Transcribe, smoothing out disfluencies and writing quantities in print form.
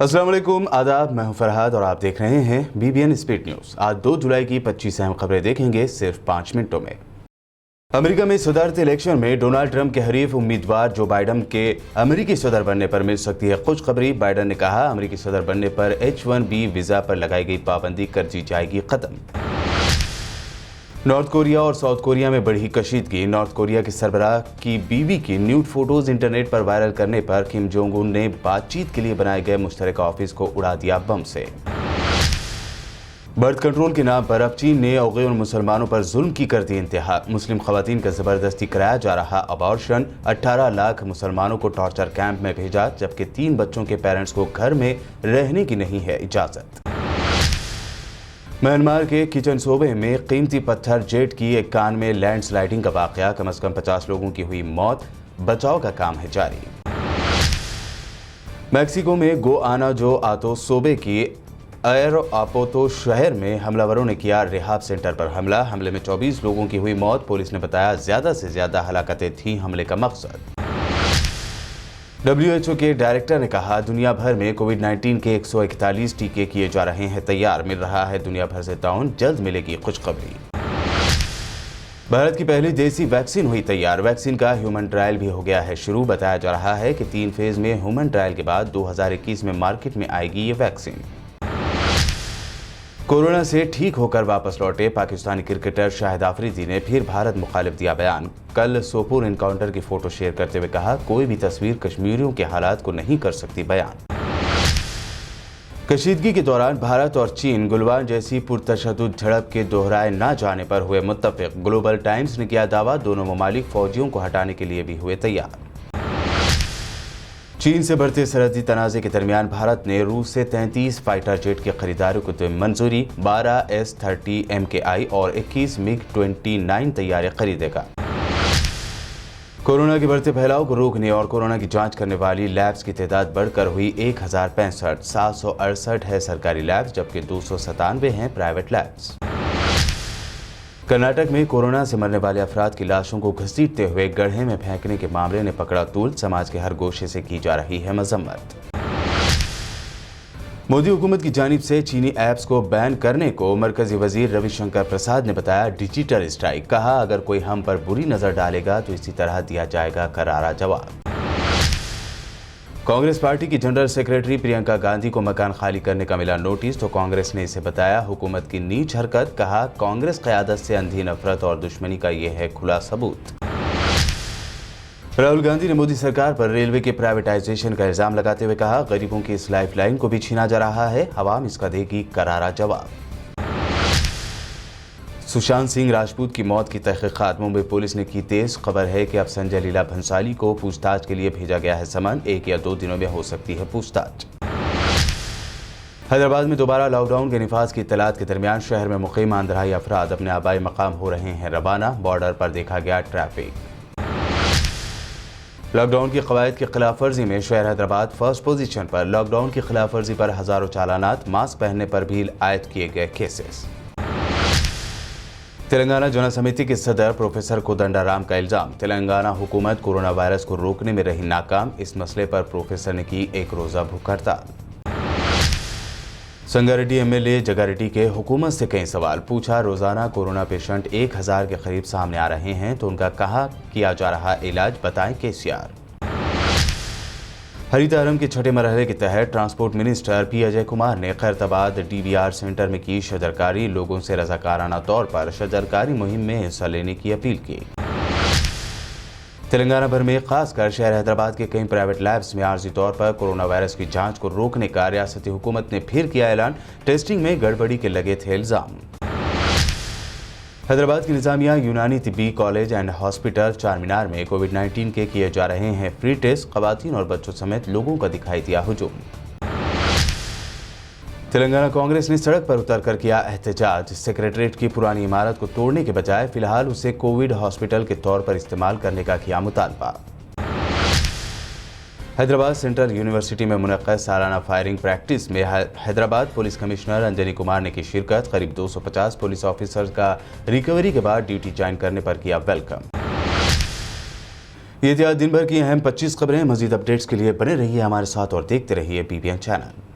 अस्सलाम वालेकुम, आदाब। मैं हूं फरहाद और आप देख रहे हैं BBN स्पीड न्यूज़। आज 2 जुलाई की 25 अहम खबरें देखेंगे सिर्फ 5 मिनटों में। अमेरिका में सदारती इलेक्शन में डोनाल्ड ट्रंप के हरीफ उम्मीदवार जो बाइडन के अमेरिकी सदर बनने पर मिल सकती है खुशखबरी। बाइडन ने कहा, अमेरिकी सदर बनने पर H-1B वीजा पर लगाई गई पाबंदी कर दी जाएगी खत्म। नॉर्थ कोरिया और साउथ कोरिया में बढ़ी कशीदगी। नॉर्थ कोरिया के सरबराह की बीवी की न्यूड फोटोज इंटरनेट पर वायरल करने पर किम जोंग उन ने बातचीत के लिए बनाए गए मुश्तरका ऑफिस को उड़ा दिया बम से। बर्थ कंट्रोल के नाम पर अब चीन ने अफ़गान मुसलमानों पर जुल्म की कर दी इंतहा। मुस्लिम खवातीन का जबरदस्ती कराया जा रहा अबॉर्शन। 18 लाख मुसलमानों को टॉर्चर कैंप में भेजा, जबकि 3 बच्चों के पेरेंट्स को घर में रहने की नहीं है इजाजत। म्यांमार के किचन सूबे में कीमती पत्थर जेट की एक कान में लैंडस्लाइडिंग का वाकया। कम से कम 50 लोगों की हुई मौत। बचाव का काम है जारी। मैक्सिको में गुआनाजुएतो आतो सूबे की एरोआपोतो शहर में हमलावरों ने किया रिहाब सेंटर पर हमला। हमले में 24 लोगों की हुई मौत। पुलिस ने बताया, ज्यादा से ज्यादा हलाकतें थीं हमले का मकसद। WHO के डायरेक्टर ने कहा, दुनिया भर में कोविड-19 के 141 टीके किए जा रहे हैं तैयार। मिल रहा है दुनिया भर से ताउन, जल्द मिलेगी खुशखबरी। भारत की पहली देसी वैक्सीन हुई तैयार। वैक्सीन का ह्यूमन ट्रायल भी हो गया है शुरू। बताया जा रहा है कि 3 फेज में ह्यूमन ट्रायल के बाद 2021 में मार्केट में आएगी ये वैक्सीन। कोरोना से ठीक होकर वापस लौटे पाकिस्तानी क्रिकेटर शाहिद आफरीदी ने फिर भारत मुखालिफ दिया बयान। कल सोपोर एनकाउंटर की फोटो शेयर करते हुए कहा, कोई भी तस्वीर कश्मीरियों के हालात को नहीं कर सकती बयान। कशीदगी के दौरान भारत और चीन गुलवान जैसी पुरतशद्दुद झड़प के दोहराए न जाने पर हुए मुत्तफिक। ग्लोबल टाइम्स ने किया दावा, दोनों ममालिक फौजियों को हटाने के लिए भी हुए तैयार। चीन से बढ़ते सरहदी तनाज़े के दरमियान भारत ने रूस से 33 फाइटर जेट की खरीदारी को दी मंजूरी। 12 S-30 MKI और 21 MiG-29 तैयारियां खरीदेगा। कोरोना के बढ़ते फैलाव को रोकने और कोरोना की जांच करने वाली लैब्स की तादाद बढ़कर हुई 1065। 768 है सरकारी लैब्स, जबकि 297 हैं प्राइवेट लैब्स। कर्नाटक में कोरोना से मरने वाले अफराद की लाशों को घसीटते हुए गड्ढे में फेंकने के मामले ने पकड़ा तूल। समाज के हर गोशे से की जा रही है मजम्मत। मोदी हुकूमत की जानिब से चीनी ऐप्स को बैन करने को मरकजी वजीर रविशंकर प्रसाद ने बताया डिजिटल स्ट्राइक। कहा, अगर कोई हम पर बुरी नजर डालेगा तो इसी तरह दिया जाएगा करारा जवाब। कांग्रेस पार्टी की जनरल सेक्रेटरी प्रियंका गांधी को मकान खाली करने का मिला नोटिस, तो कांग्रेस ने इसे बताया हुकूमत की नीच हरकत। कहा, कांग्रेस क़यादत से अंधी नफरत और दुश्मनी का ये है खुला सबूत। राहुल गांधी ने मोदी सरकार पर रेलवे के प्राइवेटाइजेशन का इल्जाम लगाते हुए कहा, गरीबों की इस लाइफलाइन को भी छीना जा रहा है, अवाम इसका देगी करारा जवाब। सुशांत सिंह राजपूत की मौत की तहकीकात। मुंबई पुलिस ने की तेज। खबर है कि अब संजय लीला भंसाली को पूछताछ के लिए भेजा गया है समन। 1 या 2 दिनों में हो सकती है पूछताछ। हैदराबाद में दोबारा लॉकडाउन के निफाज की इत्तलात के दरमियान शहर में मुकीम आंध्राई अफराद अपने आबाई मकाम हो रहे हैं रवाना। बॉर्डर पर देखा गया ट्रैफिक। लॉकडाउन की कवायद की खिलाफ वर्जी में शहर हैदराबाद फर्स्ट पोजीशन पर। लॉकडाउन की खिलाफ वर्जी पर हजारों चालानात। मास्क पहनने पर भी आयद किए गए केसेस। तेलंगाना जन समिति के सदर प्रोफेसर कोदंडाराम का इल्जाम, तेलंगाना हुकूमत कोरोना वायरस को रोकने में रही नाकाम। इस मसले पर प्रोफेसर ने की 1 रोजा भूख हड़ताल। संगारेड्डी MLA जगारेड्डी के हुकूमत से कई सवाल। पूछा, रोजाना कोरोना पेशेंट 1000 के करीब सामने आ रहे हैं, तो उनका कहाँ किया जा रहा इलाज, बताएं KCR। हरितारम के 6ठे मरहले के तहत transport minister P. Ajay Kumar ने खैरताबाद DVR सेंटर में की शजरकारी। लोगों से रजाकाराना तौर पर शजरकारी मुहिम में हिस्सा लेने की अपील की। तेलंगाना भर में खासकर शहर हैदराबाद के कई प्राइवेट लैब्स में आर्जी तौर पर कोरोना वायरस की जांच को रोकने का रियासती हुकूमत ने फिर किया ऐलान। टेस्टिंग में गड़बड़ी के लगे थे इल्जाम। हैदराबाद की निजामिया यूनानी तिब्बी कॉलेज एंड हॉस्पिटल चारमीनार में कोविड-19 के किए जा रहे हैं फ्री टेस्ट। खवातीन और बच्चों समेत लोगों का दिखाई दिया हुजूम। तेलंगाना कांग्रेस ने सड़क पर उतरकर किया एहतजाज। सेक्रेटरीट की पुरानी इमारत को तोड़ने के बजाय फिलहाल उसे कोविड हॉस्पिटल के तौर पर इस्तेमाल करने का किया मुतालबा। हैदराबाद सेंट्रल यूनिवर्सिटी में मुनक्कद सालाना फायरिंग प्रैक्टिस में हैदराबाद पुलिस कमिश्नर अंजनी कुमार ने की शिरकत। करीब 250 पुलिस ऑफिसर्स का रिकवरी के बाद ड्यूटी ज्वाइन करने पर किया वेलकम। ये थी आज दिन भर की अहम 25 खबरें। मजीद अपडेट्स के लिए बने रहिए हमारे साथ और देखते रहिए BBN चैनल।